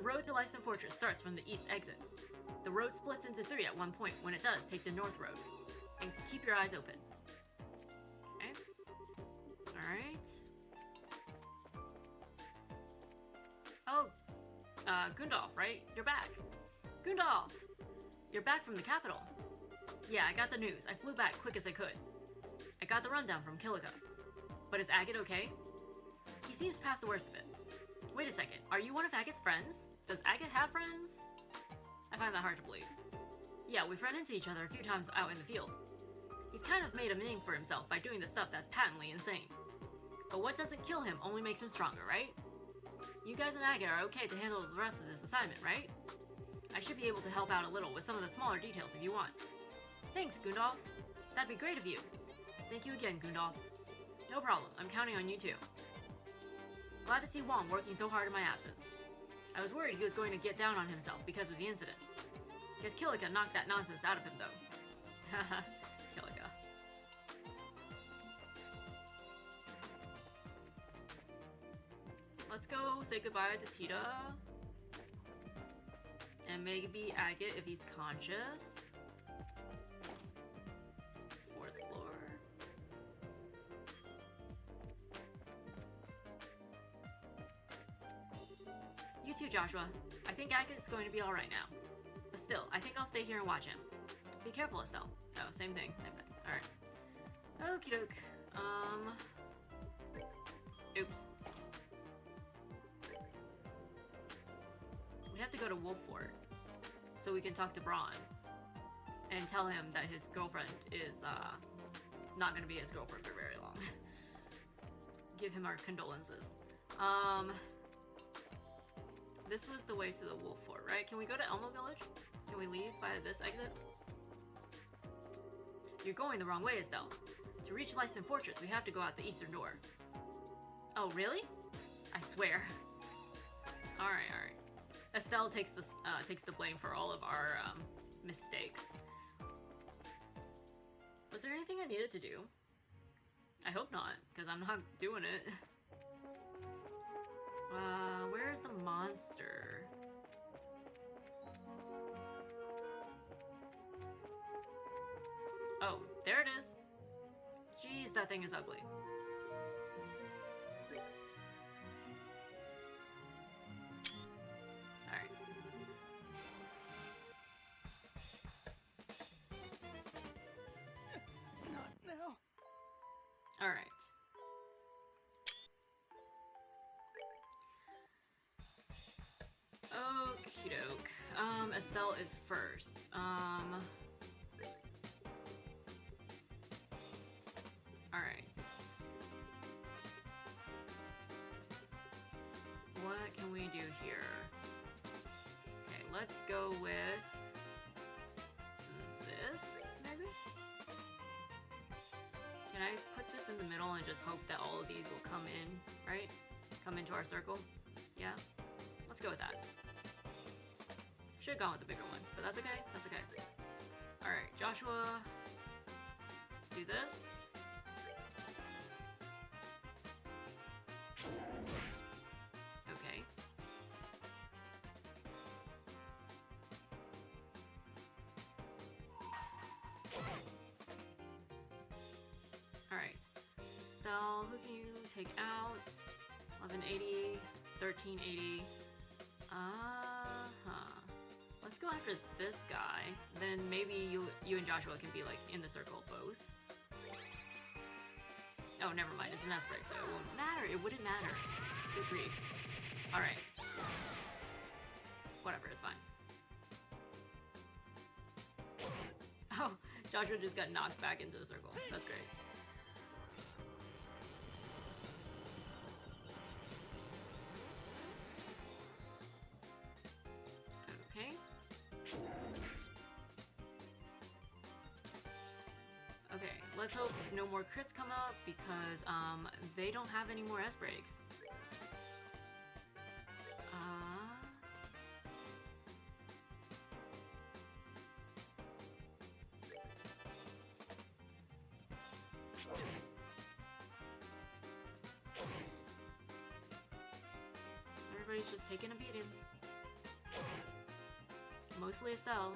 road to Leiston Fortress starts from the east exit. The road splits into 3 at one point. When it does, take the north road. And keep your eyes open. Okay. Alright. Oh, Gundalf, right? You're back. Gundalf! You're back from the capital. Yeah, I got the news. I flew back quick as I could. I got the rundown from Kilika. But is Agate okay? He seems past the worst of it. Wait a second, are you one of Agate's friends? Does Agate have friends? I find that hard to believe. Yeah, we've run into each other a few times out in the field. He's kind of made a name for himself by doing the stuff that's patently insane. But what doesn't kill him only makes him stronger, right? You guys and Agate are okay to handle the rest of this assignment, right? I should be able to help out a little with some of the smaller details if you want. Thanks, Gundalf. That'd be great of you. Thank you again, Gundalf. No problem, I'm counting on you too. Glad to see Wong working so hard in my absence. I was worried he was going to get down on himself because of the incident. Guess Kilika knocked that nonsense out of him though. Haha, Kilika. Let's go say goodbye to Tita. And maybe Agate if he's conscious. 4th floor. You too, Joshua. I think Agate's going to be alright now. But still, I think I'll stay here and watch him. Be careful, Estelle. Oh, same thing, same thing. Alright. Okie doke. Oops. We have to go to Wolf Fort so we can talk to Braun and tell him that his girlfriend is not going to be his girlfriend for very long. Give him our condolences. This was the way to the Wolf Fort, right? Can we go to Elmo Village? Can we leave by this exit? You're going the wrong way, Estelle. To reach Leiston Fortress, we have to go out the eastern door. Oh, really? I swear. Alright, alright. Estelle takes the blame for all of our mistakes. Was there anything I needed to do? I hope not, because I'm not doing it. Where's the monster? Oh, there it is. Jeez, that thing is ugly. Alright. Not now. Alright. Okie doke. Estelle is first. Alright. What can we do here? Okay, let's go with this, maybe? Can I put this in the middle and just hope that all of these will come in, right? Come into our circle? Yeah? Let's go with that. Should've gone with the bigger one, but that's okay, that's okay. Alright, Joshua, do this. Okay. Alright. Estelle, who can you take out? 1180, 1380. Let's go after this guy. Then maybe you and Joshua can be like in the circle both. Oh, never mind. It's an S-break, so it won't matter. It wouldn't matter. Good grief. Alright. Whatever, it's fine. Oh, Joshua just got knocked back into the circle. That's great. Okay. Okay, let's hope no more crits come up because they don't have any more S-breaks. Everybody's just taking a beating. Mostly Estelle.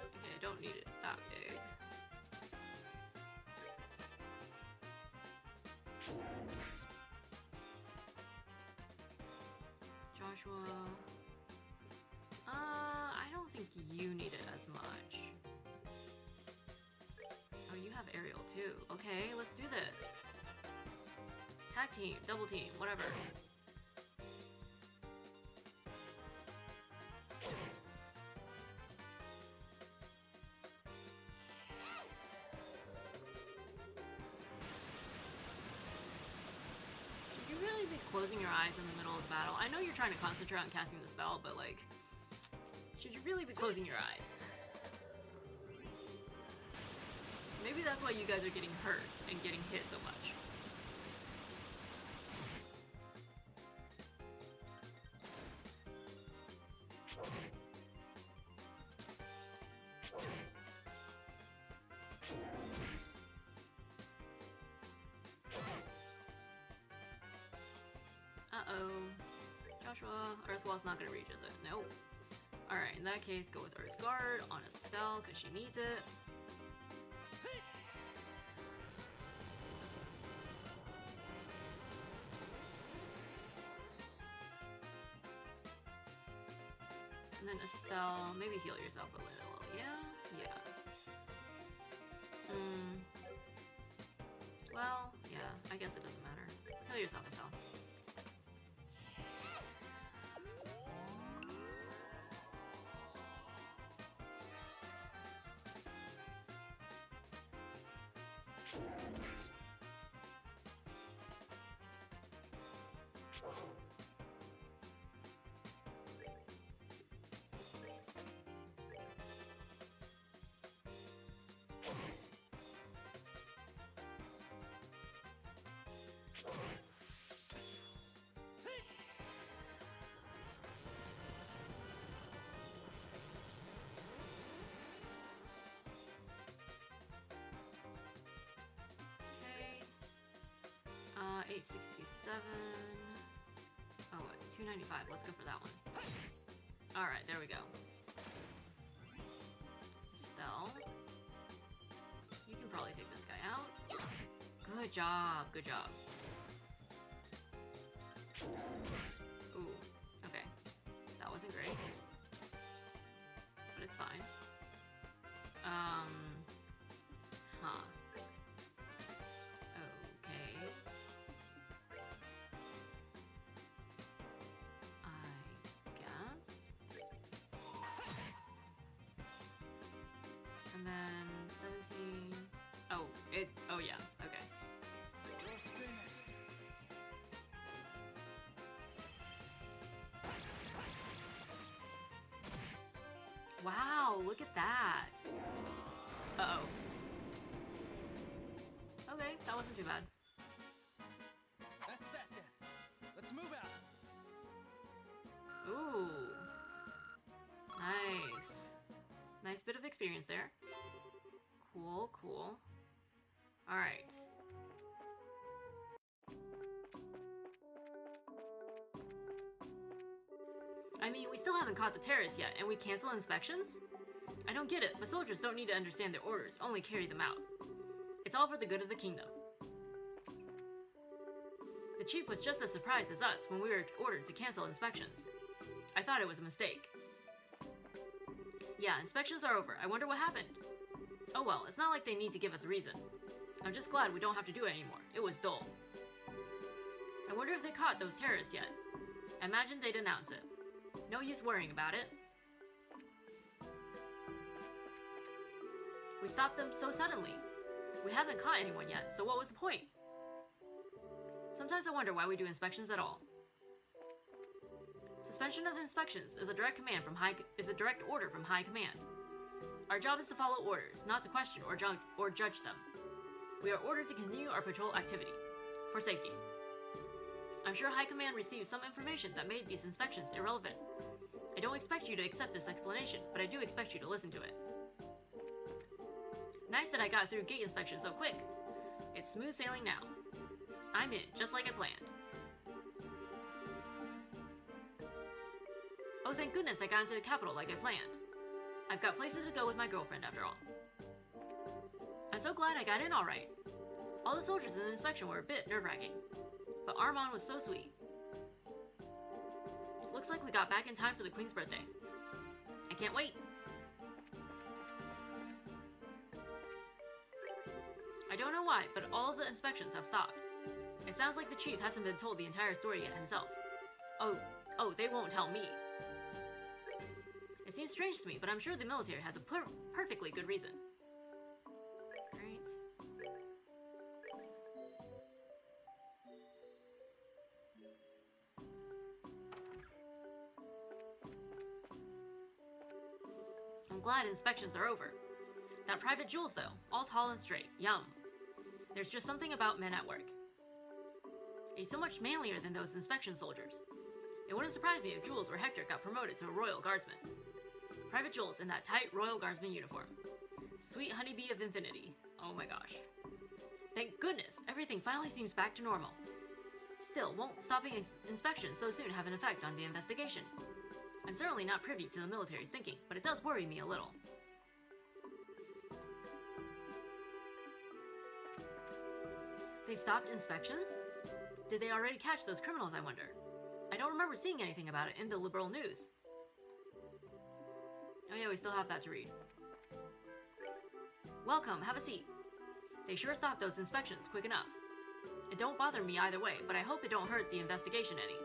Okay, I don't need it that big. Joshua. I don't think you need it as much. Oh, you have aerial too. Okay, let's do this. Tag team, double team, whatever. Should you really be closing your eyes in the middle of the battle? I know you're trying to concentrate on casting the spell, but like, should you really be closing your eyes? Maybe that's why you guys are getting hurt and getting hit so much. Uh-oh. Joshua, Earthwall's not gonna reach, is it? Nope. Alright, in that case, go with Earth Guard on Estelle, because she needs it. And then Estelle, maybe heal yourself a little. Yeah? Yeah. Well, yeah, I guess it doesn't matter. Heal yourself, Estelle. Okay. 867. Oh, 295. Let's go for that one. Alright, there we go. Estelle. You can probably take this guy out. Good job, good job. Ooh, okay. That wasn't great. But it's fine. Huh. Okay. I guess. And then 17. Oh yeah, okay. Wow, look at that. Uh-oh. Okay, that wasn't too bad. That's that then. Let's move out. Ooh. Nice. Nice bit of experience there. Cool, cool. Alright. I mean, we still haven't caught the terrorists yet, and we cancel inspections? I don't get it. The soldiers don't need to understand their orders, only carry them out. It's all for the good of the kingdom. The chief was just as surprised as us when we were ordered to cancel inspections. I thought it was a mistake. Yeah, inspections are over. I wonder what happened. Oh well, it's not like they need to give us a reason. I'm just glad we don't have to do it anymore. It was dull. I wonder if they caught those terrorists yet. I imagine they'd announce it. No use worrying about it. We stopped them so suddenly. We haven't caught anyone yet, so what was the point? Sometimes I wonder why we do inspections at all. Suspension of inspections is a direct order from High Command. Our job is to follow orders, not to question or judge them. We are ordered to continue our patrol activity for safety. I'm sure High Command received some information that made these inspections irrelevant. I don't expect you to accept this explanation, but I do expect you to listen to it. Nice that I got through gate inspection so quick. It's smooth sailing now. I'm in, just like I planned. Oh, thank goodness I got into the capital like I planned. I've got places to go with my girlfriend after all. I'm so glad I got in all right. All the soldiers in the inspection were a bit nerve-wracking, but Armand was so sweet. Looks like we got back in time for the Queen's birthday. I can't wait. I don't know why, but all of the inspections have stopped. It sounds like the chief hasn't been told the entire story yet himself. Oh, they won't tell me. It seems strange to me, but I'm sure the military has a perfectly good reason. Right. I'm glad inspections are over. That Private Jules, though, all tall and straight. Yum. There's just something about men at work. He's so much manlier than those inspection soldiers. It wouldn't surprise me if Jules or Hector got promoted to a Royal Guardsman. Private Jules in that tight Royal Guardsman uniform. Sweet honeybee of infinity. Oh my gosh. Thank goodness, everything finally seems back to normal. Still, won't stopping inspections so soon have an effect on the investigation? I'm certainly not privy to the military's thinking, but it does worry me a little. They stopped inspections? Did they already catch those criminals, I wonder? I don't remember seeing anything about it in the liberal news. Oh yeah, we still have that to read. Welcome, have a seat. They sure stopped those inspections quick enough. It don't bother me either way, but I hope it don't hurt the investigation any.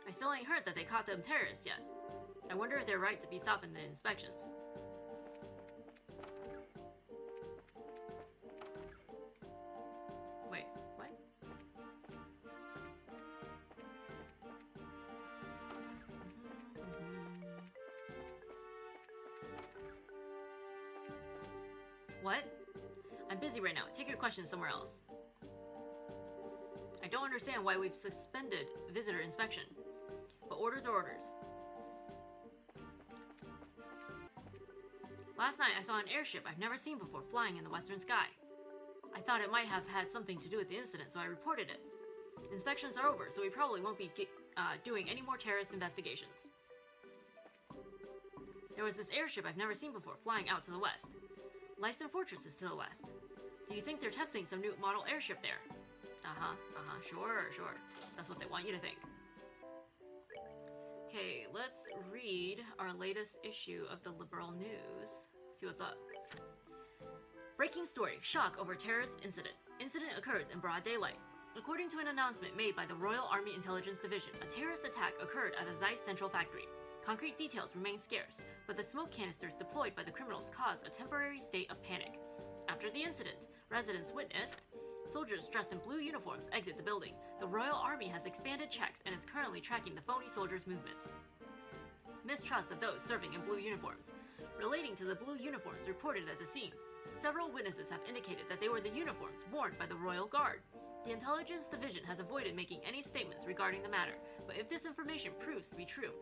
I still ain't heard that they caught them terrorists yet. I wonder if they're right to be stopping the inspections. Wait, what? What? I'm busy right now. Take your questions somewhere else. I don't understand why we've suspended visitor inspection. But orders are orders. Last night I saw an airship I've never seen before flying in the western sky. I thought it might have had something to do with the incident, so I reported it. Inspections are over, so we probably won't be doing any more terrorist investigations. There was this airship I've never seen before flying out to the west. Leiston Fortress is to the west. Do you think they're testing some new model airship there? Sure. That's what they want you to think. Okay, let's read our latest issue of the Liberal News. See what's up. Breaking story, shock over terrorist incident. Incident occurs in broad daylight. According to an announcement made by the Royal Army Intelligence Division, a terrorist attack occurred at the Zeiss Central Factory. Concrete details remain scarce, but the smoke canisters deployed by the criminals caused a temporary state of panic. After the incident, residents witnessed soldiers dressed in blue uniforms exit the building. The Royal Army has expanded checks and is currently tracking the phony soldiers' movements. Mistrust of those serving in blue uniforms. Relating to the blue uniforms reported at the scene, several witnesses have indicated that they were the uniforms worn by the Royal Guard. The Intelligence Division has avoided making any statements regarding the matter, but if this information proves to be true,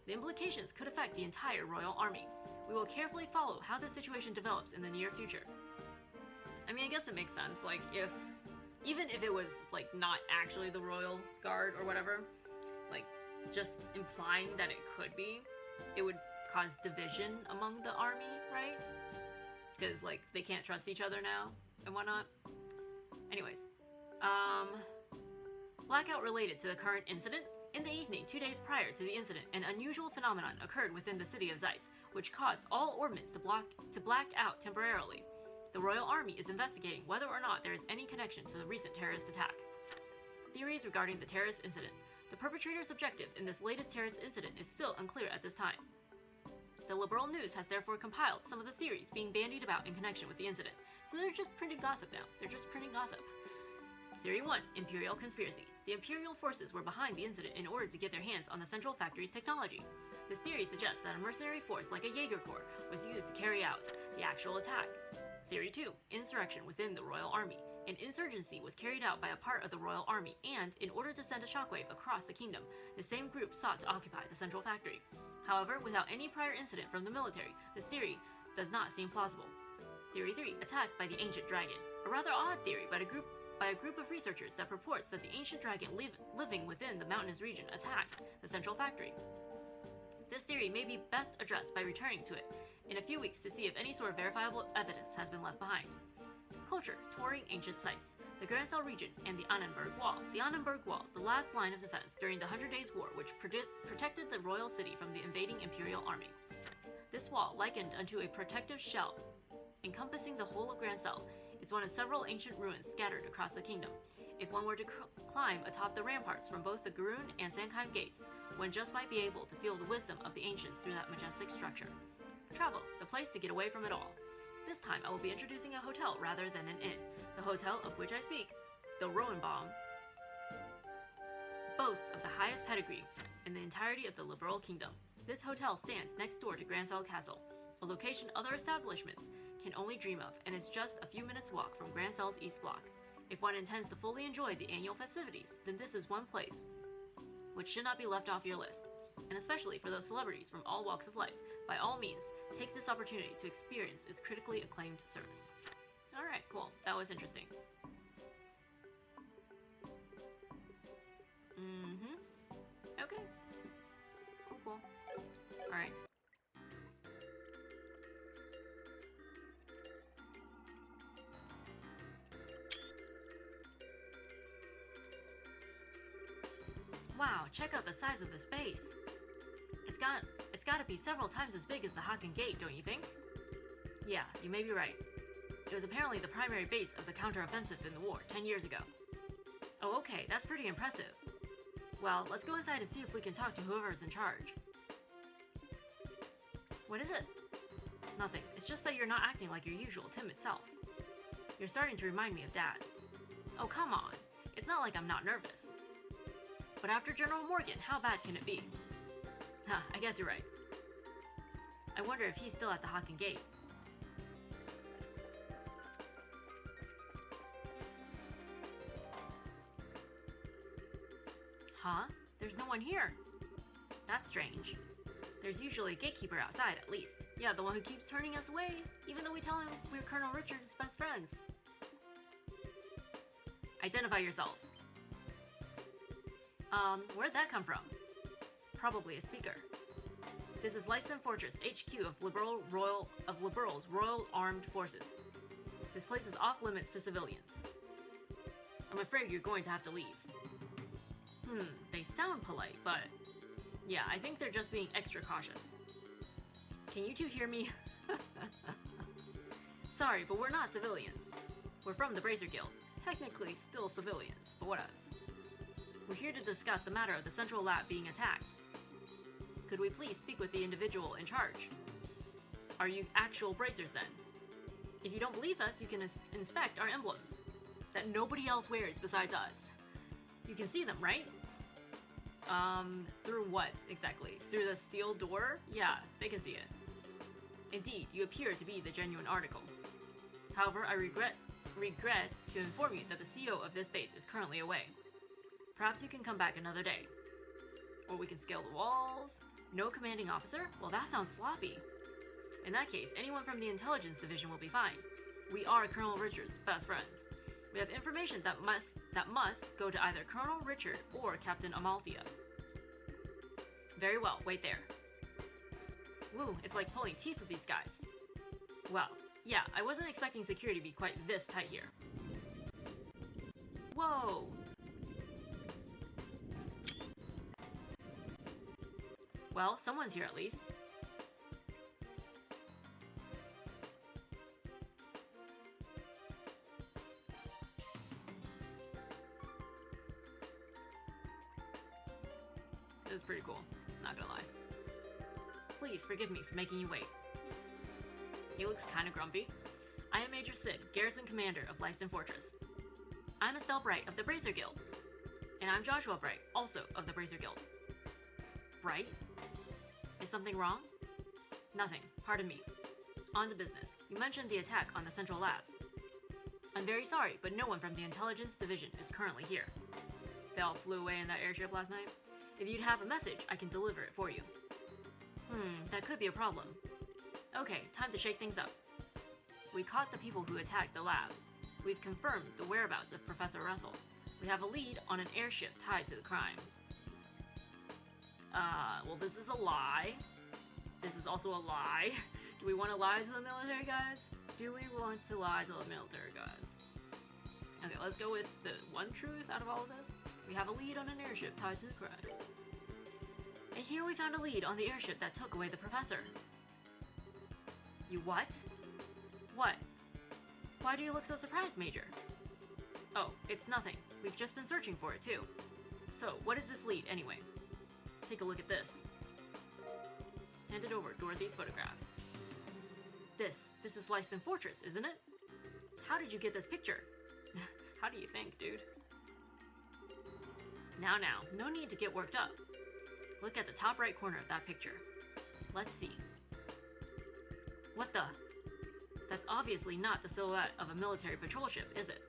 the implications could affect the entire Royal Army. We will carefully follow how the situation develops in the near future. I mean, I guess it makes sense, like, even if it was, like, not actually the Royal Guard or whatever, like, just implying that it could be, it would cause division among the army, right? Because, like, they can't trust each other now and whatnot. Anyways, blackout related to the current incident. In the evening, 2 days prior to the incident, an unusual phenomenon occurred within the city of Zeiss, which caused all ordnance to black out temporarily. The Royal Army is investigating whether or not there is any connection to the recent terrorist attack. Theories regarding the terrorist incident. The perpetrator's objective in this latest terrorist incident is still unclear at this time. The Liberal News has therefore compiled some of the theories being bandied about in connection with the incident. So they're just printing gossip now. They're just printing gossip. Theory 1. Imperial Conspiracy. The Imperial forces were behind the incident in order to get their hands on the Central Factory's technology. This theory suggests that a mercenary force like a Jaeger Corps was used to carry out the actual attack. Theory 2. Insurrection within the Royal Army. An insurgency was carried out by a part of the royal army, and in order to send a shockwave across the kingdom, the same group sought to occupy the central factory. However, without any prior incident from the military, this theory does not seem plausible. Theory 3, attacked by the ancient dragon. A rather odd theory by a group of researchers that purports that the ancient dragon living within the mountainous region attacked the central factory. This theory may be best addressed by returning to it in a few weeks to see if any sort of verifiable evidence has been left behind. Culture, touring ancient sites. The Grancel region and the Annenberg Wall. The Annenberg Wall, the last line of defense during the 100 Days War, which protected the royal city from the invading imperial army. This wall, likened unto a protective shell encompassing the whole of Grancel, is one of several ancient ruins scattered across the kingdom. If one were to climb atop the ramparts from both the Garoon and Sankheim gates, one just might be able to feel the wisdom of the ancients through that majestic structure. Travel, the place to get away from it all. This time I will be introducing a hotel rather than an inn. The hotel of which I speak, the Roenbaum, boasts of the highest pedigree in the entirety of the Liberal Kingdom. This hotel stands next door to Grancel Castle, a location other establishments can only dream of, and is just a few minutes' walk from Grancel's East Block. If one intends to fully enjoy the annual festivities, then this is one place which should not be left off your list. And especially for those celebrities from all walks of life, by all means, take this opportunity to experience its critically acclaimed service. Alright, cool. That was interesting. Okay. Cool. Alright. Wow, check out the size of this base. It's gotta be several times as big as the Haken Gate, don't you think? Yeah, you may be right. It was apparently the primary base of the counteroffensive in the war 10 years ago. Oh, okay, that's pretty impressive. Well, let's go inside and see if we can talk to whoever's in charge. What is it? Nothing. It's just that you're not acting like your usual timid self. You're starting to remind me of Dad. Oh, come on. It's not like I'm not nervous. But after General Morgan, how bad can it be? Huh, I guess you're right. I wonder if he's still at the Haken Gate. Huh? There's no one here. That's strange. There's usually a gatekeeper outside, at least. Yeah, the one who keeps turning us away, even though we tell him we're Colonel Richard's best friends. Identify yourselves. Where'd that come from? Probably a speaker. This is Leiston Fortress, HQ of Liberal's Royal Armed Forces. This place is off limits to civilians. I'm afraid you're going to have to leave. They sound polite, but yeah, I think they're just being extra cautious. Can you two hear me? Sorry, but we're not civilians. We're from the Bracer Guild. Technically still civilians, but what else? We're here to discuss the matter of the central lab being attacked. Could we please speak with the individual in charge? Are you actual bracers then? If you don't believe us, you can inspect our emblems that nobody else wears besides us. You can see them, right? Through what exactly? Through the steel door? Yeah, they can see it. Indeed, you appear to be the genuine article. However, I regret to inform you that the CEO of this base is currently away. Perhaps you can come back another day. Or we can scale the walls. No commanding officer? Well, that sounds sloppy. In that case, anyone from the intelligence division will be fine. We are Colonel Richard's best friends. We have information that must go to either Colonel Richard or Captain Amalthea. Very well, wait there. Woo, it's like pulling teeth with these guys. Well, yeah, I wasn't expecting security to be quite this tight here. Whoa! Well, someone's here at least. This is pretty cool, not gonna lie. Please forgive me for making you wait. He looks kinda grumpy. I am Major Sid, Garrison Commander of Leiston Fortress. I'm Estelle Bright of the Bracer Guild. And I'm Joshua Bright, also of the Bracer Guild. Bright? Is something wrong? Nothing, pardon me. On to business. You mentioned the attack on the central labs. I'm very sorry, but no one from the Intelligence Division is currently here. They all flew away in that airship last night. If you'd have a message, I can deliver it for you. That could be a problem. Okay, time to shake things up. We caught the people who attacked the lab. We've confirmed the whereabouts of Professor Russell. We have a lead on an airship tied to the crime. Well, this is a lie. This is also a lie. Do we want to lie to the military guys? Do we want to lie to the military guys? Okay, let's go with the one truth out of all of this. We have a lead on an airship tied to the crime. And here we found a lead on the airship that took away the professor. You what? What? Why do you look so surprised, Major? Oh, it's nothing. We've just been searching for it, too. So, what is this lead, anyway? Take a look at this. Hand it over, Dorothy's photograph. This is Leiston Fortress, isn't it? How did you get this picture? How do you think, dude? Now, no need to get worked up. Look at the top right corner of that picture. Let's see. What the? That's obviously not the silhouette of a military patrol ship, is it?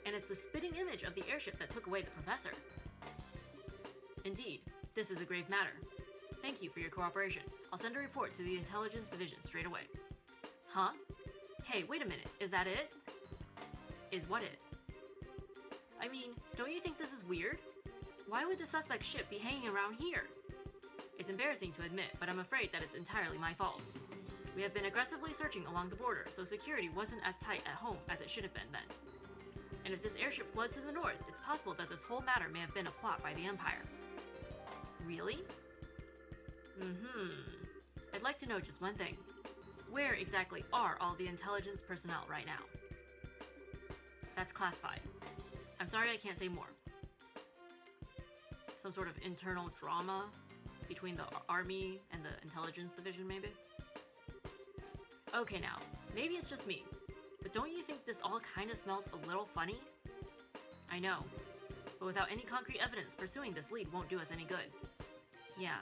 And it's the spitting image of the airship that took away the professor. Indeed, this is a grave matter. Thank you for your cooperation. I'll send a report to the Intelligence Division straight away. Huh? Hey, wait a minute. Is that it? Is what it? I mean, don't you think this is weird? Why would the suspect's ship be hanging around here? It's embarrassing to admit, but I'm afraid that it's entirely my fault. We have been aggressively searching along the border, so security wasn't as tight at home as it should have been then. And if this airship fled to the north, it's possible that this whole matter may have been a plot by the Empire. Really? I'd like to know just one thing. Where exactly are all the intelligence personnel right now? That's classified. I'm sorry I can't say more. Some sort of internal drama between the Army and the Intelligence Division, maybe? Okay now, maybe it's just me, but don't you think this all kind of smells a little funny? I know, but without any concrete evidence, pursuing this lead won't do us any good. Yeah.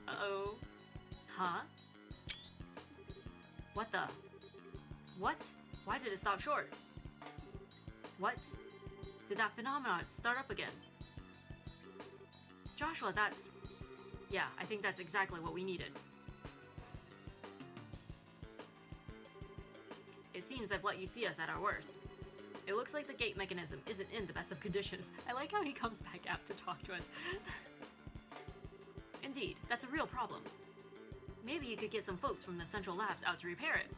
Uh-oh. Huh? What the? What? Why did it stop short? What? Did that phenomenon start up again? Joshua, that's... Yeah, I think that's exactly what we needed. It seems I've let you see us at our worst. It looks like the gate mechanism isn't in the best of conditions. I like how he comes back out to talk to us. Indeed, that's a real problem. Maybe you could get some folks from the central labs out to repair it.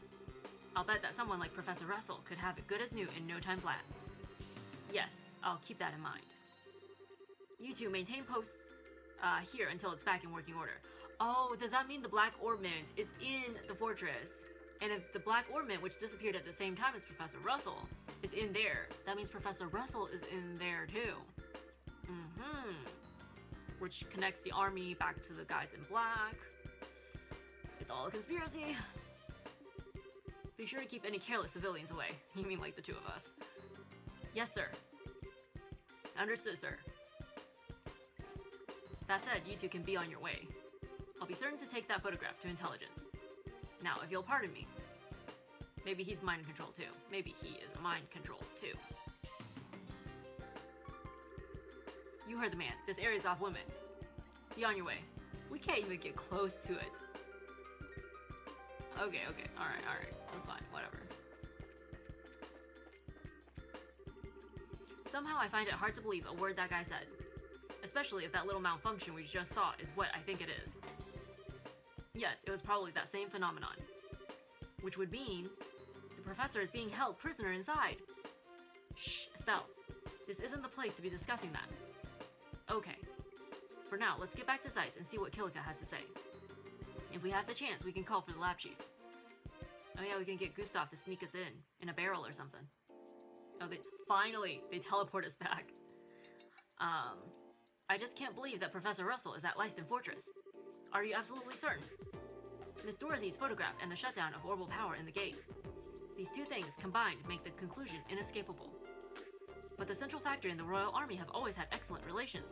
I'll bet that someone like Professor Russell could have it good as new in no time flat. Yes, I'll keep that in mind. You two maintain posts here until it's back in working order. Oh, does that mean the Black Orbment is in the fortress? And if the Black Orbment, which disappeared at the same time as Professor Russell, is in there, that means Professor Russell is in there too. Which connects the army back to the guys in black. It's all a conspiracy. Be sure to keep any careless civilians away. You mean like the two of us? Yes, sir. Understood, sir. That said, you two can be on your way. I'll be certain to take that photograph to intelligence. Now, if you'll pardon me, maybe he's mind controlled too. Maybe he is mind controlled too. You heard the man. This area's off limits. Be on your way. We can't even get close to it. Okay, alright. That's fine, whatever. Somehow I find it hard to believe a word that guy said. Especially if that little malfunction we just saw is what I think it is. Yes, it was probably that same phenomenon. Which would mean the professor is being held prisoner inside. Shh, Estelle. This isn't the place to be discussing that. Okay. For now, let's get back to Zeiss and see what Kilika has to say. If we have the chance, we can call for the lab chief. Oh yeah, we can get Gustav to sneak us in a barrel or something. Oh, finally, they teleport us back. I just can't believe that Professor Russell is at Leiston Fortress. Are you absolutely certain? Miss Dorothy's photograph and the shutdown of orbital power in the gate. These two things combined make the conclusion inescapable. But the central factor in the Royal Army have always had excellent relations.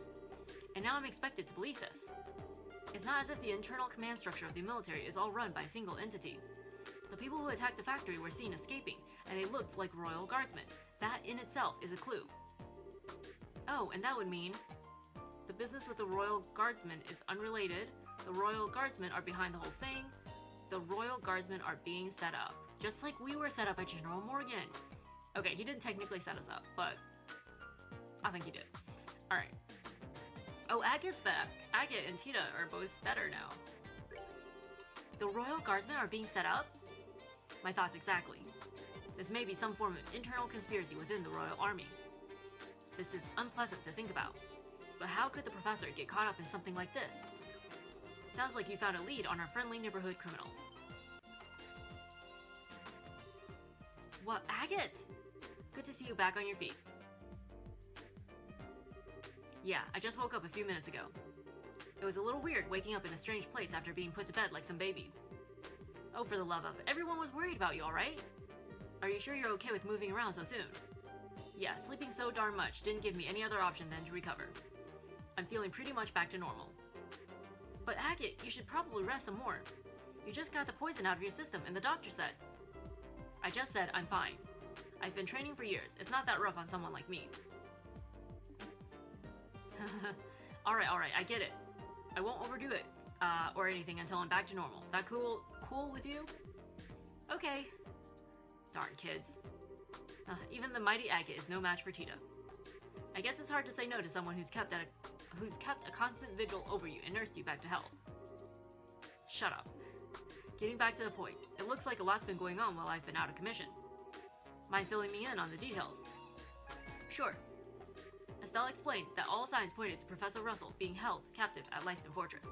And now I'm expected to believe this. It's not as if the internal command structure of the military is all run by a single entity. The people who attacked the factory were seen escaping, and they looked like royal guardsmen. That in itself is a clue. Oh, and that would mean the business with the royal guardsmen is unrelated. The royal guardsmen are behind the whole thing. The royal guardsmen are being set up. Just like we were set up by General Morgan. Okay, he didn't technically set us up, but I think he did. Alright. Oh, Agate's back. Agate and Tita are both better now. The royal guardsmen are being set up? My thoughts exactly. This may be some form of internal conspiracy within the royal army. This is unpleasant to think about. But how could the professor get caught up in something like this? Sounds like you found a lead on our friendly neighborhood criminals. What, Agate? Good to see you back on your feet. Yeah, I just woke up a few minutes ago. It was a little weird waking up in a strange place after being put to bed like some baby. Oh, for the love of, everyone was worried about you, alright? Are you sure you're okay with moving around so soon? Yeah, sleeping so darn much didn't give me any other option than to recover. I'm feeling pretty much back to normal. But Agate, you should probably rest some more. You just got the poison out of your system and the doctor said. I just said I'm fine. I've been training for years. It's not that rough on someone like me. Alright, I get it. I won't overdo it, or anything until I'm back to normal. That cool with you? Okay. Darn kids. Even the mighty Agate is no match for Tita. I guess it's hard to say no to someone who's kept a constant vigil over you and nursed you back to health. Shut up. Getting back to the point, it looks like a lot's been going on while I've been out of commission. Mind filling me in on the details? Sure. Estelle explained that all signs pointed to Professor Russell being held captive at Leiston Fortress.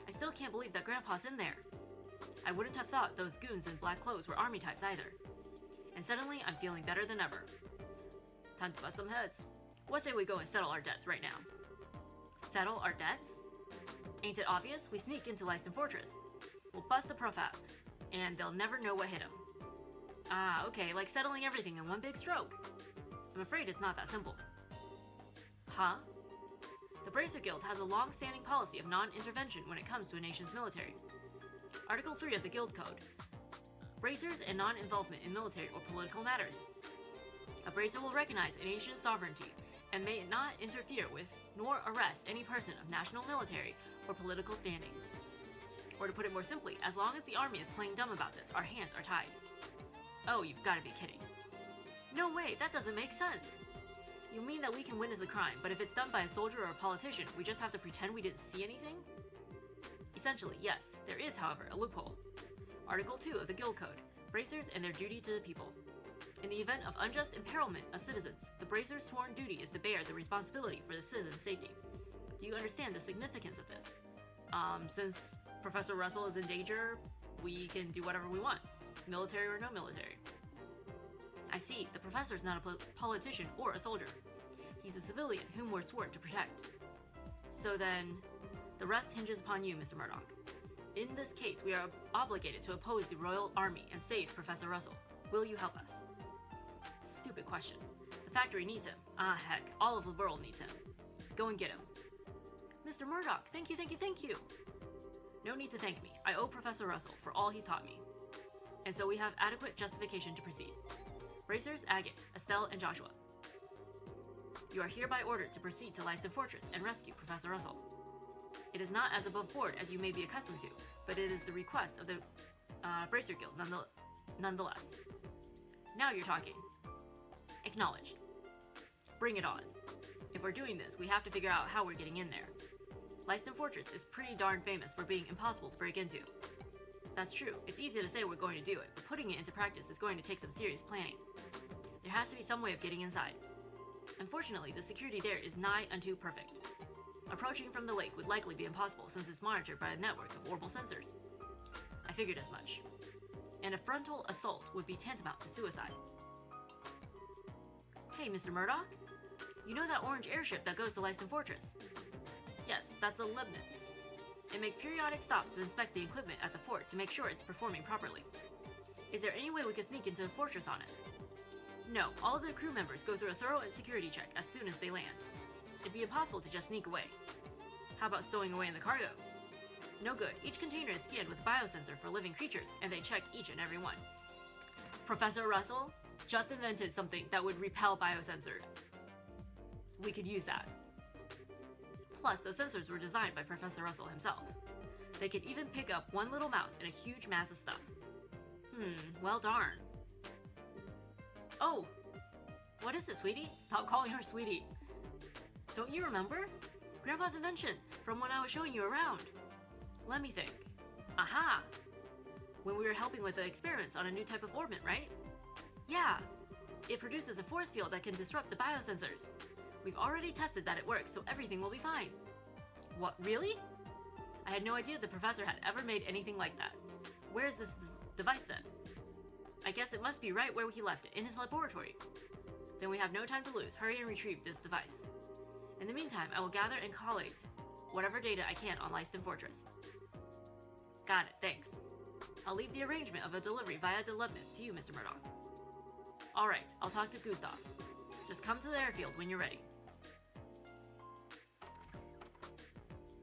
I still can't believe that Grandpa's in there. I wouldn't have thought those goons in black clothes were army types either. And suddenly, I'm feeling better than ever. Time to bust some heads. What say we go and settle our debts right now? Settle our debts? Ain't it obvious? We sneak into Leiston Fortress. We'll bust the prof out, and they'll never know what hit him. Ah, okay, like settling everything in one big stroke. I'm afraid it's not that simple. Huh? The Bracer Guild has a long-standing policy of non-intervention when it comes to a nation's military. Article 3 of the Guild Code. Bracers and non-involvement in military or political matters. A bracer will recognize a nation's sovereignty and may not interfere with nor arrest any person of national, military, or political standing. Or to put it more simply, as long as the army is playing dumb about this, our hands are tied. Oh, you've got to be kidding. No way, that doesn't make sense. You mean that we can witness a crime, but if it's done by a soldier or a politician, we just have to pretend we didn't see anything? Essentially, yes. There is, however, a loophole. Article 2 of the Guild Code, Bracers and their duty to the people. In the event of unjust imperilment of citizens, the Bracer's sworn duty is to bear the responsibility for the citizens' safety. Do you understand the significance of this? Since Professor Russell is in danger, we can do whatever we want, military or no military. I see, the professor is not a politician or a soldier. He's a civilian whom we're sworn to protect. So then, the rest hinges upon you, Mr. Murdoch. In this case, we are obligated to oppose the Royal Army and save Professor Russell. Will you help us? Stupid question. The factory needs him. Ah, heck, all of the world needs him. Go and get him. Mr. Murdoch, thank you. No need to thank me. I owe Professor Russell for all he's taught me. And so we have adequate justification to proceed. Bracers, Agate, Estelle, and Joshua. You are hereby ordered to proceed to Leiston Fortress and rescue Professor Russell. It is not as above board as you may be accustomed to, but it is the request of the Bracer Guild nonetheless. Now you're talking. Acknowledged. Bring it on. If we're doing this, we have to figure out how we're getting in there. Leiston Fortress is pretty darn famous for being impossible to break into. That's true, it's easy to say we're going to do it, but putting it into practice is going to take some serious planning. There has to be some way of getting inside. Unfortunately, the security there is nigh unto perfect. Approaching from the lake would likely be impossible since it's monitored by a network of orbital sensors. I figured as much. And a frontal assault would be tantamount to suicide. Hey, Mr. Murdoch? You know that orange airship that goes to Leiston Fortress? Yes, that's the Leibniz. It makes periodic stops to inspect the equipment at the fort to make sure it's performing properly. Is there any way we could sneak into the fortress on it? No, all of the crew members go through a thorough security check as soon as they land. It'd be impossible to just sneak away. How about stowing away in the cargo? No good. Each container is scanned with a biosensor for living creatures, and they check each and every one. Professor Russell just invented something that would repel biosensor. We could use that. Plus, those sensors were designed by Professor Russell himself. They could even pick up one little mouse in a huge mass of stuff. Well darn. Oh! What is it, sweetie? Stop calling her sweetie. Don't you remember? Grandpa's invention from when I was showing you around. Let me think. Aha! When we were helping with the experiments on a new type of orbit, right? Yeah. It produces a force field that can disrupt the biosensors. We've already tested that it works, so everything will be fine. What, really? I had no idea the professor had ever made anything like that. Where is this device then? I guess it must be right where he left it, in his laboratory. Then we have no time to lose. Hurry and retrieve this device. In the meantime, I will gather and collate whatever data I can on Leiston Fortress. Got it, thanks. I'll leave the arrangement of a delivery via the Leibniz to you, Mr. Murdoch. Alright, I'll talk to Gustav. Just come to the airfield when you're ready.